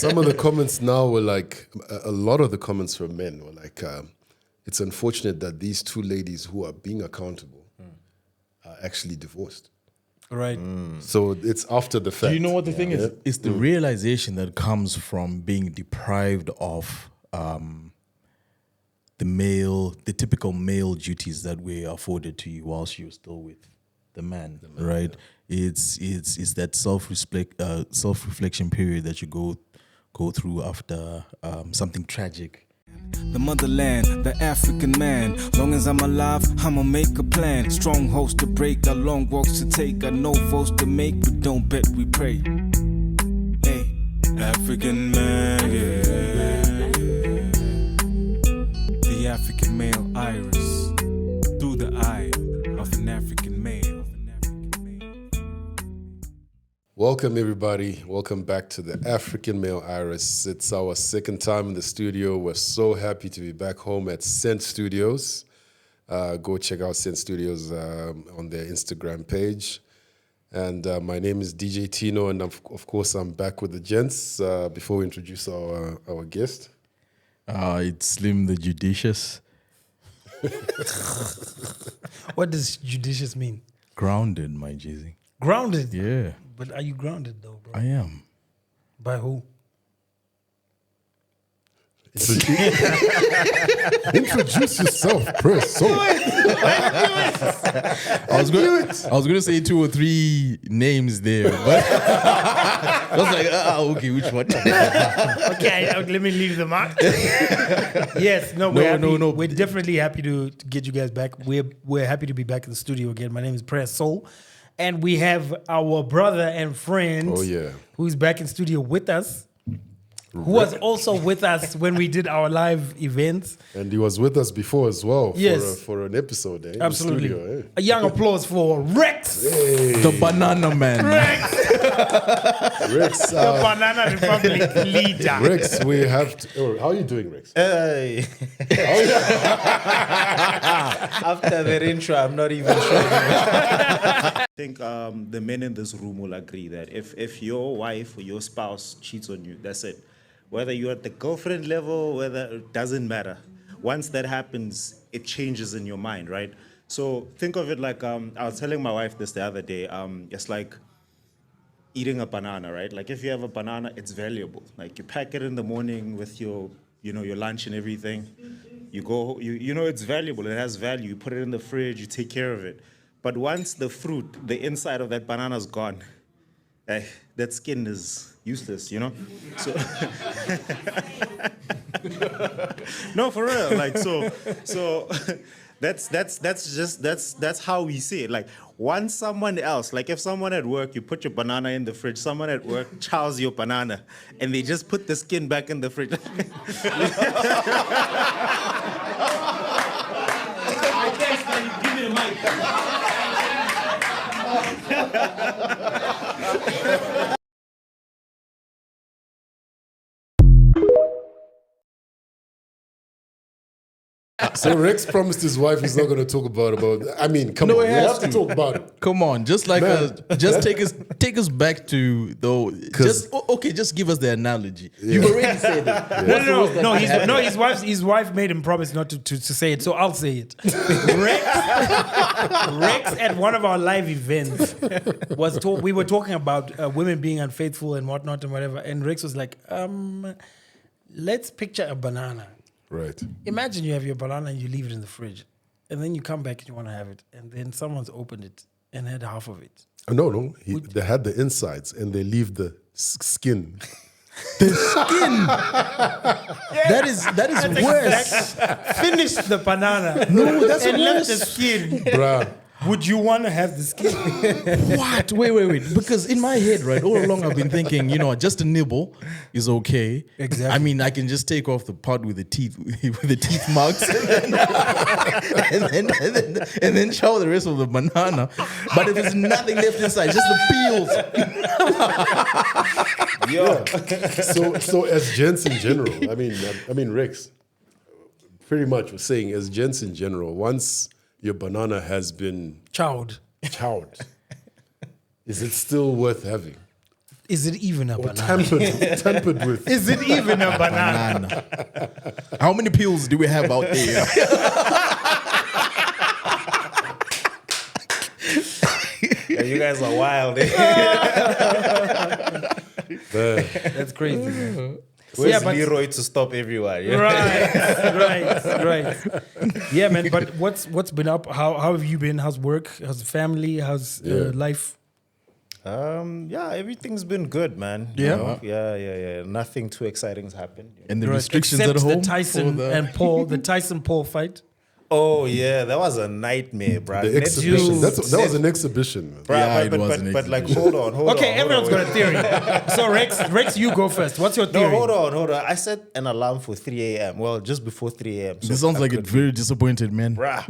Some of the comments now were like, a lot of the comments from men were like, it's unfortunate that these two ladies who are being accountable are actually divorced. Right. So it's after the fact. Do you know what the thing is? It's the realization that comes from being deprived of the typical male duties that were afforded to you whilst you're still with the man, right? Yeah. It's that self-reflection period that you go through after something tragic. The motherland, the African man. Long as I'm alive, I'ma make a plan. Strongholds to break, got long walks to take, got no votes to make, we don't bet, we pray. Hey, African man, yeah. The African male iris through the eye of an African male. Welcome, everybody. Welcome back to the African Male Iris. It's our second time in the studio. We're so happy to be back home at Scent Studios. Go check out Scent Studios on their Instagram page. And my name is DJ Tino, and of course, I'm back with the gents. Before we introduce our guest. It's Slim the Judicious. What does judicious mean? Grounded, my Jizzy. Grounded? Yeah. But are you grounded though, bro? I am. By who? Introduce yourself, Chris. I was going to say 2 or 3 names there, but I was like, okay, which one? Okay, let me leave them out. Yes, no. We're definitely happy to get you guys back. We're happy to be back in the studio again. My name is Prayer Soul. And we have our brother and friend who's back in studio with us, who was also with us when we did our live events. And he was with us before as well for an episode. Absolutely. In the studio, A young applause for Rex. Hey. The Banana Man. Rex. The Banana Republic leader. Rex, we have to... how are you doing, Rex? Hey. After that intro, I'm not even sure. I think the men in this room will agree that if your wife or your spouse cheats on you, that's it. Whether you're at the girlfriend level, whether it doesn't matter. Once that happens, it changes in your mind, right? So think of it like, I was telling my wife this the other day, it's like eating a banana, right? Like if you have a banana, it's valuable. Like you pack it in the morning with your lunch and everything. You go, it's valuable, it has value. You put it in the fridge, you take care of it. But once the fruit, the inside of that banana is gone, that skin is useless, So no, for real. Like so that's how we see it. Like once someone else, like if someone at work, you put your banana in the fridge, someone at work chows your banana, and they just put the skin back in the fridge. I guess give me the mic. So Rex promised his wife he's not going to talk about. I mean, come on, we have to talk about it. Come on, just take us back to though. Just give us the analogy. Yeah. You've already said it. No. His wife made him promise not to say it, so I'll say it. Rex at one of our live events we were talking about women being unfaithful and whatnot and whatever, and Rex was like, let's picture a banana. Right. Imagine you have your banana and you leave it in the fridge, and then you come back and you want to have it, and then someone's opened it and had half of it. No. They had the insides and they leave the skin. The skin. That is worse. Finish the banana. No, that's and worse. left the skin. Bruh. Would you want to have the skin? What? Wait. Because in my head, right, all along I've been thinking, just a nibble is okay. Exactly. I mean, I can just take off the part with the teeth marks and then chow the rest of the banana. But if there's nothing left inside, just the peels. Yo. So as gents in general, I mean Rex, pretty much was saying as gents in general, once your banana has been Chowed. is it still worth having? Is it even a Or banana? tampered with. Is it even a banana? Banana. How many pills do we have out there? Yeah, you guys are wild. That's crazy. Man. Where's Leroy to stop everyone? Yeah? Right. Yeah, man. But what's been up? How have you been? How's work? How's the family? How's life? Yeah, everything's been good, man. Yeah? You know? Yeah. Nothing too exciting has happened. And the Right. restrictions Except at home. the Tyson for the- and Paul, the Tyson Paul fight. Oh yeah, that was a nightmare, bro. The exhibition. That was an exhibition, man. Yeah, it was an but like, exhibition. hold on. Okay, everyone's got a theory. So Rex, you go first. What's your theory? No, hold on. I set an alarm for 3 a.m. Well, just before 3 a.m. So This sounds like a very disappointed man. bruh.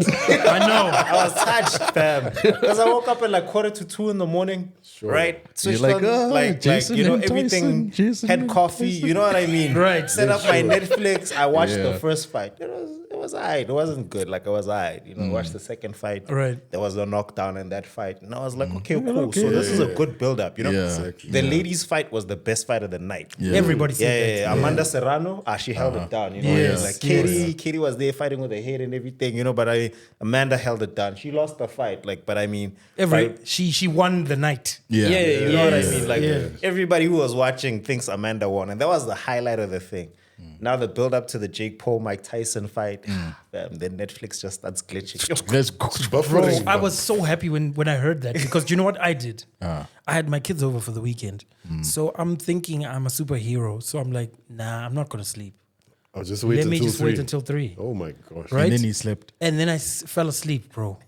I know. I was touched, fam. Because I woke up at like 1:45 in the morning, right? Switched like, on, Jason you know, and everything. Tyson, Jason had and coffee, you know what I mean? Right. Set up my Netflix. I watched Yeah. the first fight. It was alright. It wasn't good. Like, it was alright. You know, watched the second fight. Right. There was a knockdown in that fight. And I was like, okay, cool. So this is a good build-up, you know? Yeah. Exactly. The ladies' fight was the best fight of the night. Yeah. Everybody said that. Yeah. Amanda Serrano, she held it down. You know, Yes, like yes. Katie was there fighting with her head and everything. You know, but Amanda held it down. She lost the fight, like, but I mean, She won the night. yeah, you know what I mean. Like Yeah. everybody who was watching thinks Amanda won, and that was the highlight of the thing. Now the build up to the Jake Paul Mike Tyson fight, then Netflix just starts glitching. Let's Bro, Buffering. I was so happy when I heard that because you know what I did? I had my kids over for the weekend. So I'm thinking I'm a superhero. So I'm like, nah, I'm not going to sleep. I'll just wait Let until me just 3. wait until 3. Oh my gosh. Right? And then he slept. And then I fell asleep, bro.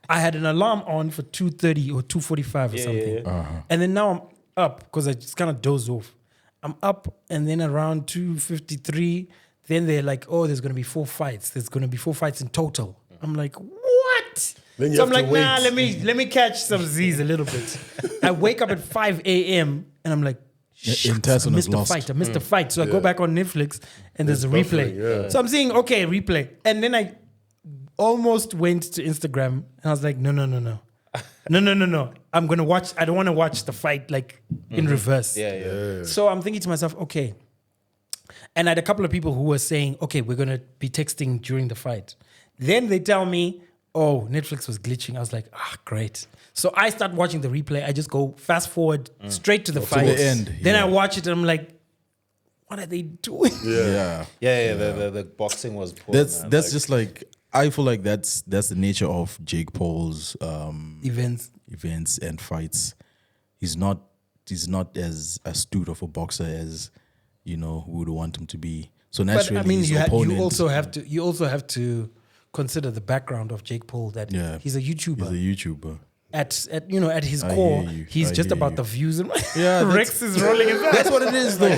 I had an alarm on for 2:30 or 2:45 or something. And then now I'm up because I just kind of dozed off. I'm up and then around 2:53, then they're like, oh, there's going to be 4 fights. There's going to be 4 fights in total. I'm like, what? Then you So have I'm to like, wait. nah, let me catch some Z's a little bit. I wake up at 5 a.m. and I'm like, shit, I Tyson has missed the lost. fight. I missed the fight. So I go back on Netflix and there's a replay. buffering, yeah. So I'm seeing, okay, replay. And then I almost went to Instagram and I was like, no. No. I'm going to watch. I don't want to watch the fight like in reverse. Yeah. So I'm thinking to myself, okay. And I had a couple of people who were saying, okay, we're going to be texting during the fight. Then they tell me, oh, Netflix was glitching. I was like, great. So I start watching the replay. I just go fast forward straight to the fight. the end, Then yeah. I watch it and I'm like, what are they doing? Yeah. The boxing was poor, That's man. just like I feel like that's the nature of Jake Paul's Events. and fights. He's not as astute of a boxer as we would want him to be. So naturally, But I mean, his you opponent, also have to consider the background of Jake Paul. That he's a YouTuber. He's a YouTuber. At his I core, hear you. he's I just hear about you. the views. And Yeah, Rex is rolling his eyes. That's what it is, though.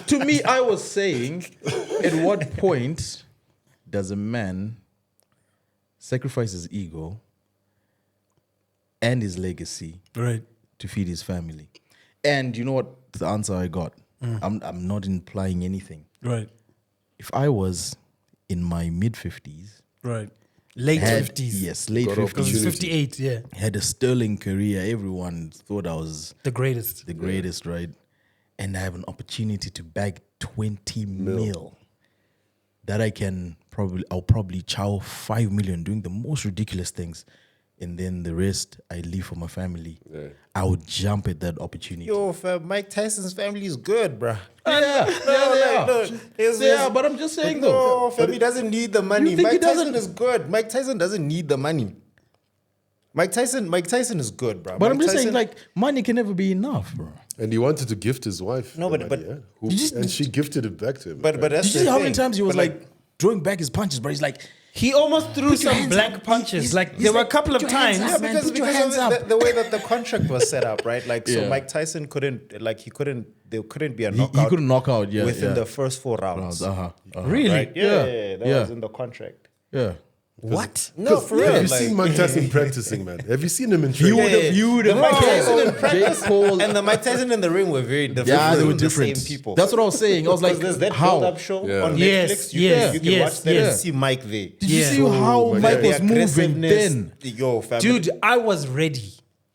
To me, I was saying, at what point does a man sacrifice his ego and his legacy Right. to feed his family? And you know what the answer I got? I'm not implying anything. Right. If I was in my mid-50s, Right. Late 50s. yes, late Got 50s, Because it's 58, yeah. had a sterling career, everyone thought I was The greatest. the greatest, right? And I have an opportunity to bag 20 mil that I'll probably chow 5 million doing the most ridiculous things. And then the rest I leave for my family. Yeah. I would jump at that opportunity. Yo, fam, Mike Tyson's family is good, bruh. Yeah, but I'm just saying though. No, fam, he doesn't need the money. You think he Mike Tyson doesn't? is good. Mike Tyson doesn't need the money. Mike Tyson is good, bro. But I'm Mike just saying, Tyson- like, money can never be enough, bro. And he wanted to gift his wife. No, the but- money, but- yeah? And she gifted it back to him. but that's Did you the see how many thing. times he was But, like throwing back his punches, bro? He's like, He almost threw Put your some hands blank up. punches. He's- Like he's there were a like, couple of put your hands times. up, yeah, man, because put your because hands of up. the way that the contract was set up, right? Like, so Yeah. Mike Tyson couldn't, like, there couldn't be a he knockout. couldn't knock out, yeah. within yeah. the first 4 rounds. Really? Right? Yeah, that Yeah. was in the contract. Yeah. What? No, for real. Have you like- seen Mike Tyson practicing, man? Have you seen him in You training? would have, you would The have. Mike Tyson in Jake practice Paul. and the Mike Tyson in the ring were very different. Yeah, they It were wasn't the different. same people. That's what I was saying. I was like, Because there's that how? build-up show Yeah. on Yes, Netflix. yes, You can yes, watch that yes. and see Mike there. Did you Yeah. see how my Mike God. was moving Aggressiveness, then? Yo, family. Dude, I was ready.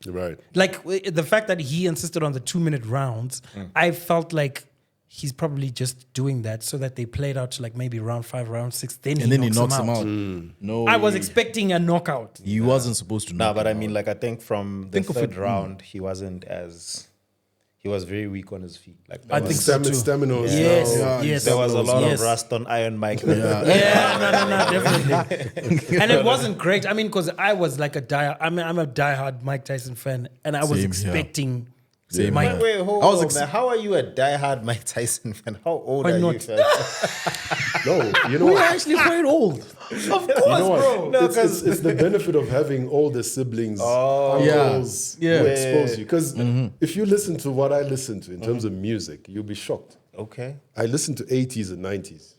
Right. Like the fact that he insisted on the 2-minute rounds, I felt like he's probably just doing that so that they play it out to like maybe round 5, round 6, then And then he knocks him out. No, I was expecting a knockout. he wasn't supposed to. No, knock but him I mean, out. like, I think from the Think of third it, round, he wasn't as. He was very weak on his feet. Like I think so too. Stamina was Yes, now- yes. there was a lot Yes. of rust on Iron Mike. Yeah, no, definitely. And it wasn't great. I mean, because I was like I'm a diehard Mike Tyson fan, and I was Same here. expecting Same Mike. here. Wait, hold I was on, ex- man. How are you a diehard Mike Tyson fan? How old Why are you? not? Fam? No, you know We're what? actually quite old. Of course, You know what? bro. No, it's the benefit of having older siblings, Yeah. uncles Yeah. who expose you. Because if you listen to what I listen to in terms of music, you'll be shocked. Okay. I listen to 80s and 90s.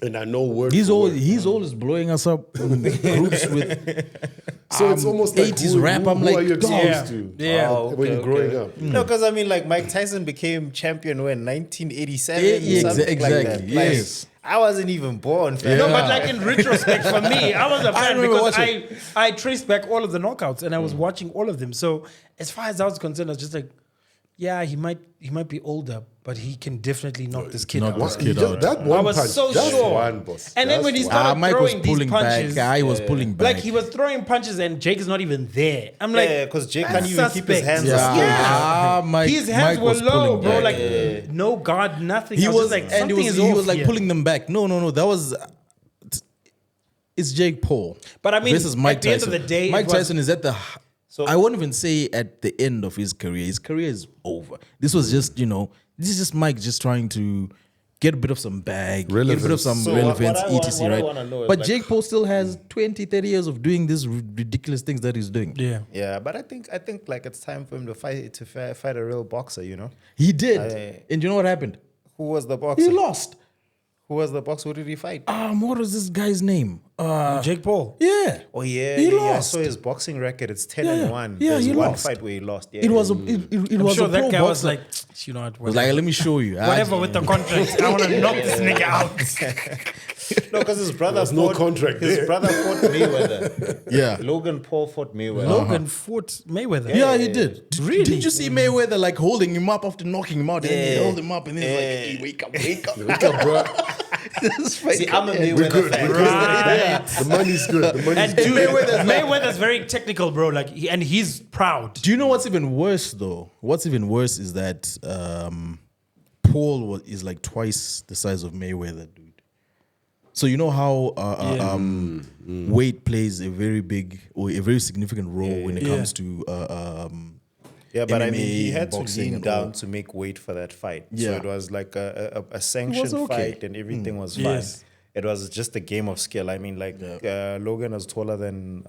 And I know word He's for always word. he's always blowing us up in groups with So it's almost like 80s who, rap. who, I'm who like, are you dog. exposed to Yeah. Oh, when you're growing up? No, because I mean, like Mike Tyson became champion when 1987, Yeah, something like exactly, that. Like, yes. I wasn't even born. Fam. No, but like in retrospect, for me, I was a fan remember because watching. I traced back all of the knockouts and I was watching all of them. So as far as I was concerned, I was just like, yeah, he might be older, but he can definitely knock this kid knock out. this He kid just- out. that one I was punch, so that's sure. one, boss. And then That's when he one. started Mike was throwing these pulling punches, back. Guy was pulling back. like he was throwing punches and Jake is not even there. I'm like, Yeah, because Jake can't even keep his suspect. hands yeah, up. Yeah. Mike, his hands Mike were was low, pulling bro. back. Like no guard, nothing. He I was just like and something he was, is he off was like here. pulling them back. No, that was. It's Jake Paul. But I mean, versus Mike at the end Tyson. of the day, it Mike was- Tyson is at the. So- I won't even say at the end of his career. His career is over. This was just, this is just Mike just trying to get a bit of some bag, get a bit of Relevance. some So relevance, what I want- etc. what I right? wanna know is But like- Jake Paul still has 20, 30 years of doing these ridiculous things that he's doing. Yeah. Yeah, but I think like it's time for him to fight a real boxer. You know, He did. I- And you know what happened? who was the boxer? He lost. Who was the boxer? Who did he fight? What was this guy's name? Jake Paul. Yeah. Oh yeah, He yeah, I lost. saw his boxing record. It's 10 Yeah, and yeah. 1. Yeah, There's he one lost. fight where he lost. Yeah, It was yeah. it I'm was sure a that pro guy was boxer. like, you know what? was like, let me show you. Whatever with the contract, I want to knock this nigga out. No, because his brother There's no fought, contract His there. brother fought Mayweather. Yeah. Logan Paul fought Mayweather. Logan fought Mayweather. Yeah, he did. Really? Did you see Mayweather like holding him up after knocking him out? And then he Yeah. held him up and then he's like, hey, wake up, wake up. Wake up, bro. See, I'm a We're Mayweather good. fan. We're good. The money's good. The money's And good. dude, Mayweather's very technical, bro. Like, and he's proud. Do you know what's even worse though? What's even worse is that Paul is like twice the size of Mayweather, dude. So you know how weight plays a very big or a very significant role when it Yeah. comes to Yeah, but I mean, MMA he had and to boxing lean and all. down to make weight for that fight. So Yeah. it was like a sanctioned okay. fight and everything was fine. Yes. It was just a game of skill. I mean, like Logan is taller than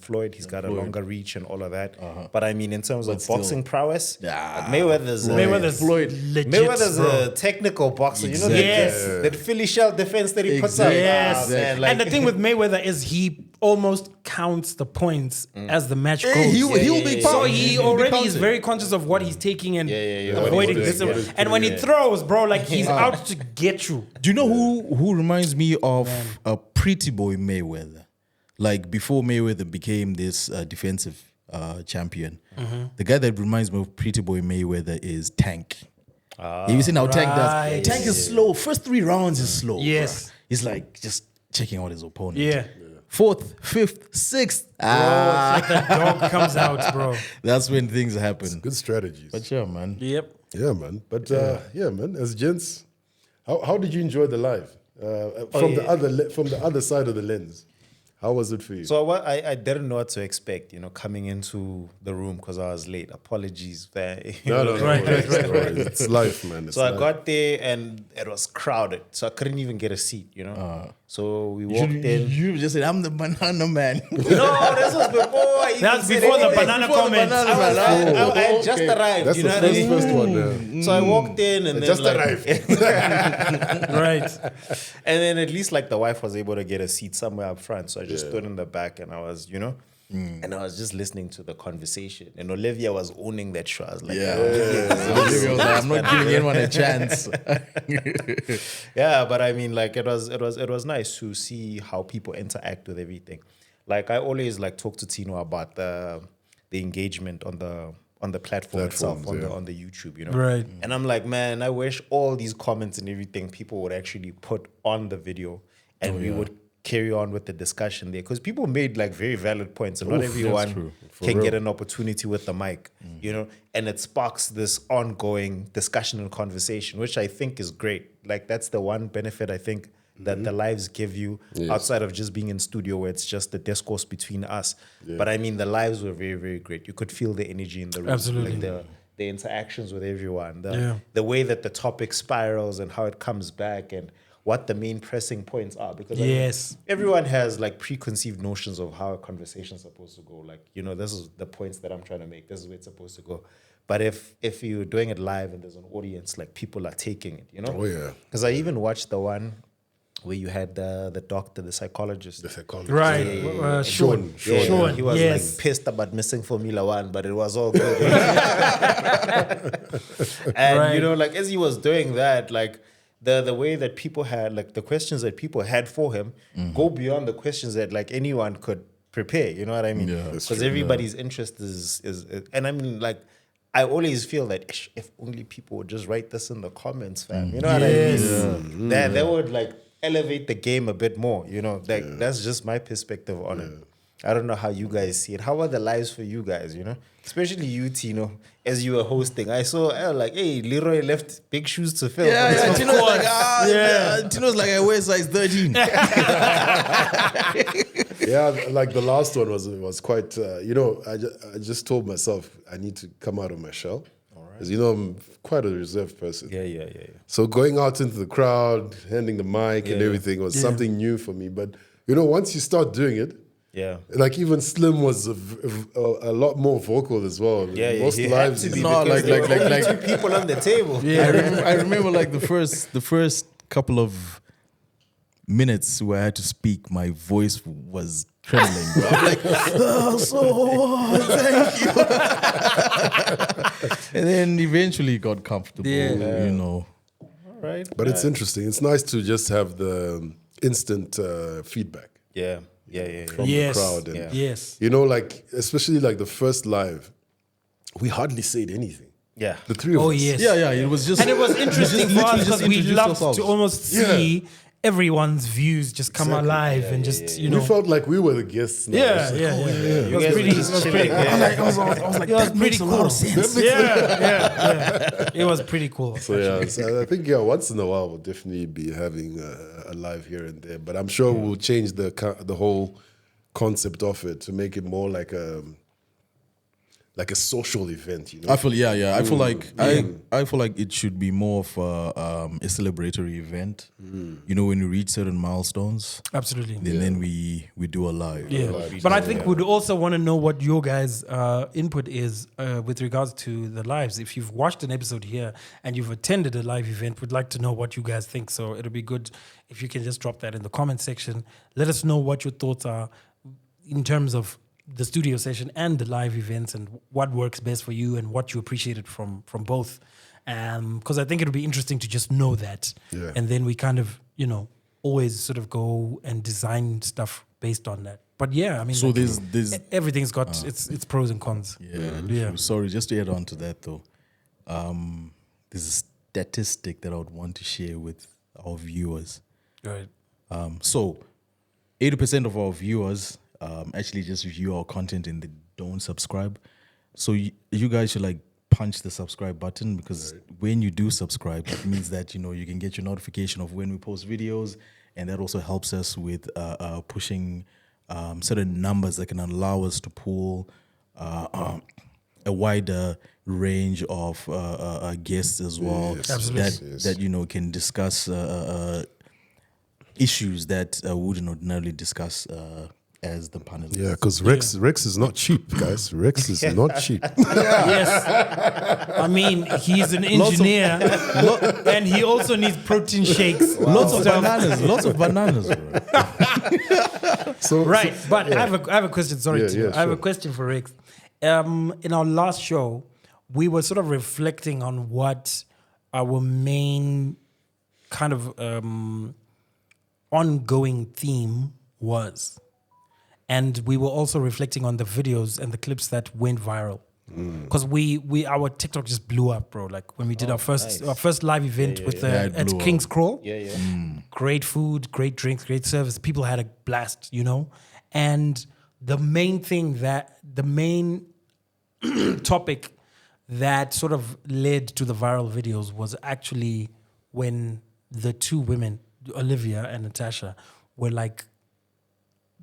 Floyd. He's got a longer reach and all of that. But I mean, in terms of still- boxing prowess, Yeah. Mayweather's Mayweather's legit, Mayweather's bro. a technical boxer. You know Yes. that Philly shell defense that he puts up. Yes. Ah, man, like, And the thing with Mayweather is he almost counts the points as the match goes. he'll be So counted. he He'll be already is counted. very conscious of what he's taking and yeah. avoiding What he's this. doing, And when he throws, bro, like he's out to get you. Do you know who reminds me of a pretty boy Mayweather? Like before Mayweather became this defensive champion, the guy that reminds me of pretty boy Mayweather is Tank. Have you seen how Tank Right. does? Tank is slow. First 3 rounds is slow. Yes. bruh. He's like just checking out his opponent. Yeah. 4th, 5th, 6th. Like the dog comes out, bro. That's when things happen. Good strategies. But yeah, man. Yep. Yeah, man. But yeah, man. As gents, how did you enjoy the live from the other side of the lens? How was it for you? So I didn't know what to expect, coming into the room because I was late. Apologies. no, Right. It's life, man. It's So I life. got there and it was crowded. So I couldn't even get a seat, So we walked in. You just said, I'm the banana man. No, this was before I even That's said before the anything. banana Before the comments. banana man. I had just arrived. That's you the know what I mean? first one. So I walked in and then Just like, arrived. Right. and then at least like the wife was able to get a seat somewhere up front. So I just stood in the back and I was, and I was just listening to the conversation. And Olivia was owning that show. I was like, Olivia was like, I'm not giving anyone a chance. yeah, but I mean, like it was nice to see how people interact with everything. Like I always like talk to Tino about the the engagement on the platform itself, Platforms, on the YouTube, Right. And I'm like, man, I wish all these comments and everything people would actually put on the video, and we would carry on with the discussion there, because people made like very valid points, and not everyone can get an opportunity with the mic, and it sparks this ongoing discussion and conversation, which I think is great. Like, that's the one benefit I think that the lives give you, outside of just being in studio where it's just the discourse between us. But I mean, the lives were very, very great. You could feel the energy in the room. Absolutely. Like the interactions with everyone, the way that the topic spirals and how it comes back, and what the main pressing points are. Because I mean, everyone has like preconceived notions of how a conversation is supposed to go. Like, this is the points that I'm trying to make. This is where it's supposed to go. But if you're doing it live and there's an audience, like, people are taking it, Oh, yeah. Because I even watched the one where you had the doctor, the psychologist. Right. Sean. He was like pissed about missing Formula One, but it was all good. And like, as he was doing that, like, the way that people had, like, the questions that people had for him go beyond the questions that like anyone could prepare. You know what I mean? Because everybody's interest is, and I mean, like, I always feel that if only people would just write this in the comments, fam. You know what I mean? That would like elevate the game a bit more. That's just my perspective on it. I don't know how you guys see it. How are the lives for you guys, Especially you, Tino, as you were hosting. I saw, like, hey, Leroy left big shoes to fill. Tino's like, Tino's like, I wear size 13. Yeah, like the last one was quite, I just told myself I need to come out of my shell. Because, I'm quite a reserved person. Yeah. So going out into the crowd, handing the mic and everything was something new for me. But, once you start doing it, like even Slim was a lot more vocal as well. Most lives, to be like two people on the table. Yeah, I remember like the first couple of minutes where I had to speak, my voice was trembling. Bro. I'm like, thank you. And then eventually got comfortable. All right. But it's interesting. It's nice to just have the instant feedback. From the crowd. And, like, especially like the first live, we hardly said anything. Yeah. The three of us. Yeah, it was just... And it was interesting for us because we loved to almost see everyone's views just come alive and just, We felt like we were the guests now. It was pretty cool. I was like, that makes a lot of sense. It was pretty cool. So, so I think, once in a while we'll definitely be having a live here and there. But I'm sure we'll change the whole concept of it to make it more like a social event, I feel I feel like I feel like it should be more of a celebratory event. When you reach certain milestones, absolutely. Then we do a live. But I think we'd also want to know what your guys' input is with regards to the lives. If you've watched an episode here and you've attended a live event, we'd like to know what you guys think. So it'll be good if you can just drop that in the comment section. Let us know what your thoughts are in terms of the studio session and the live events, and what works best for you and what you appreciated from both. Because I think it'll be interesting to just know that. And then we kind of, always sort of go and design stuff based on that. But I mean, so like, there's everything's got its pros and cons. Sorry, just to add on to that though, there's a statistic that I would want to share with our viewers. Right. So 80% of our viewers actually just view our content and they don't subscribe. So you guys should like punch the subscribe button, because when you do subscribe, it means that you can get your notification of when we post videos, and that also helps us with pushing certain numbers that can allow us to pull a wider range of guests as well. That can discuss issues that we wouldn't ordinarily discuss as the panelists. Yeah, because Rex is not cheap, guys. Rex is not cheap. Yes. I mean, he's an engineer and he also needs protein shakes. Lots of bananas, bro. But I have a question. Sorry, I have a question for Rex. In our last show, we were sort of reflecting on what our main kind of ongoing theme was. And we were also reflecting on the videos and the clips that went viral. Because our TikTok just blew up, bro. Like when we did our first live event at King's Crawl. Great food, great drinks, great service. People had a blast, you know. And the main topic that sort of led to the viral videos was actually when the two women, Olivia and Natasha, were like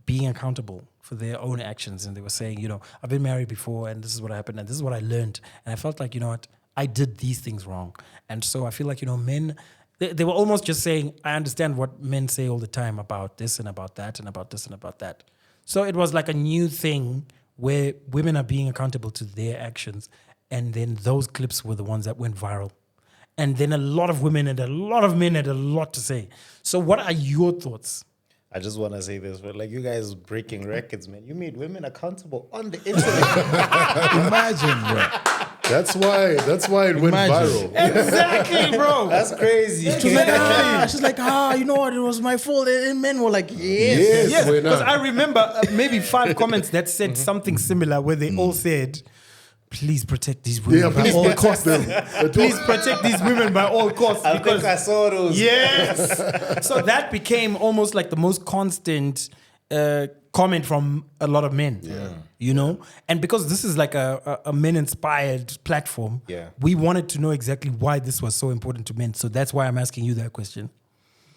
being accountable for their own actions. And they were saying, you know, I've been married before and this is what happened and this is what I learned. And I felt like, you know what, I did these things wrong. And so I feel like, you know, men, they were almost just saying, I understand what men say all the time about this and about that and about this and about that. So it was like a new thing where women are being accountable to their actions. And then those clips were the ones that went viral. And then a lot of women and a lot of men had a lot to say. So what are your thoughts? I just want to say this, but like you guys breaking records, man. You made women accountable on the internet. Imagine, bro. That's why it went viral. Exactly, bro. That's crazy. She's like, you know what? It was my fault. And men were like, yes. Yes, because I remember maybe 5 comments that said something similar where they all said, please protect these women by all costs. Please protect these women by all costs. I think I saw those. Yes. So that became almost like the most constant comment from a lot of men. Yeah. You know? And because this is like a men-inspired platform, we wanted to know exactly why this was so important to men. So that's why I'm asking you that question.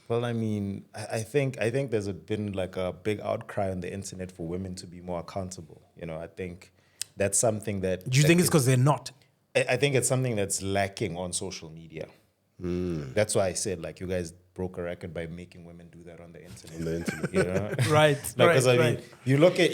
Well, I mean, I think there's been like a big outcry on the internet for women to be more accountable. You know, I think that's something that... Do you think it's because they're not? I think it's something that's lacking on social media. That's why I said, like, you guys broke a record by making women do that on the internet. You know? Right. Because I mean, you look at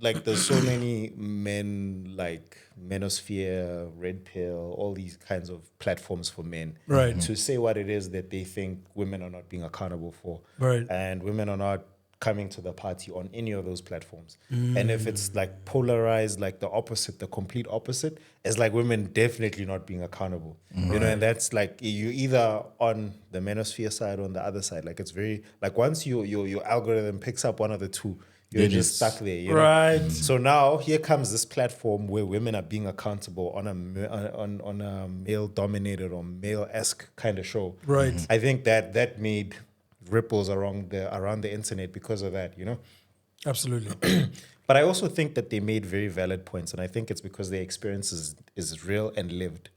like there's so many men like Manosphere, Red Pill, all these kinds of platforms for men to say what it is that they think women are not being accountable for. Right. And women are not coming to the party on any of those platforms. And if it's like polarized, like the opposite, the complete opposite, it's like women definitely not being accountable. You know, and that's like you either on the manosphere side or on the other side. Like it's very like once your algorithm picks up one of the two, you're just stuck there. You know? Right. So now here comes this platform where women are being accountable on a male dominated or male-esque kind of show. Right. I think that made ripples around the internet because of that, you know? Absolutely. But I also think that they made very valid points, and I think it's because their experience is real and lived.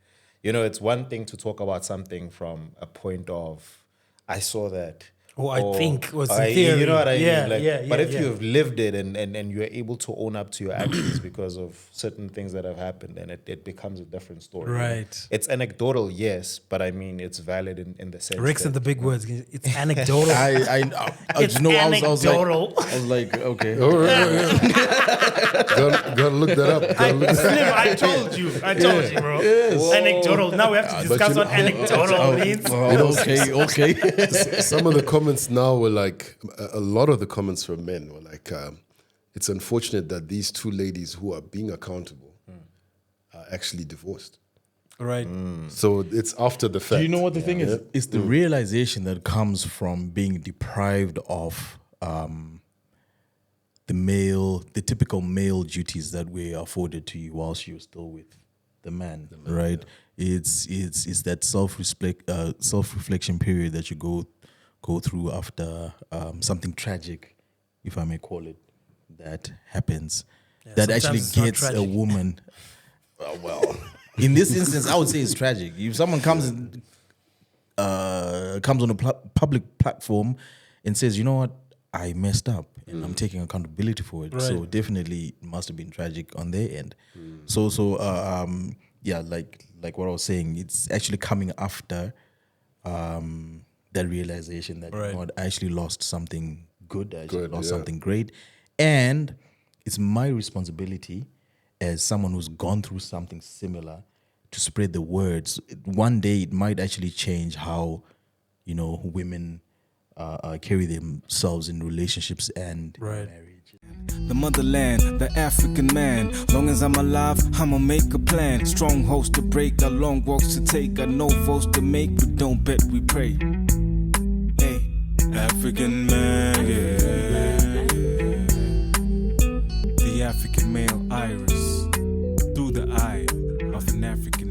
You know, it's one thing to talk about something from a point of, I saw that. I think was in theory. You know what I mean? But if you've lived it and you're able to own up to your actions because of certain things that have happened, then it becomes a different story. Right. You know? It's anecdotal, yes, but I mean, it's valid in the sense Rick's that... and the big words. It's anecdotal. It's anecdotal. I was like, okay. Gotta look that up. I told you, bro. Yes. Anecdotal. Now we have to discuss what anecdotal means. Okay. Some of the comments now were like, a lot of the comments from men were like, it's unfortunate that these two ladies who are being accountable are actually divorced. Right. So it's after the fact. Do you know what the thing is? It's the realization that comes from being deprived of the typical male duties that were afforded to you whilst you're still with the man, right? Yeah. It's that self-reflection period that you go through after something tragic, if I may call it, that happens. Yeah, that actually gets a woman. Well, in this instance, I would say it's tragic. If someone comes on a public platform and says, you know what, I messed up and I'm taking accountability for it. Right. So definitely it must have been tragic on their end. So like what I was saying, it's actually coming after that realization that you know what, I actually lost something good, I actually lost something great. And it's my responsibility as someone who's gone through something similar to spread the words. One day it might actually change how, you know, women carry themselves in relationships and marriage. The motherland, the African man. Long as I'm alive, I'ma make a plan. Strong hosts to break, got long walks to take, got no votes to make. We don't bet, we pray. Hey, African man, yeah. African male iris through the eye of an African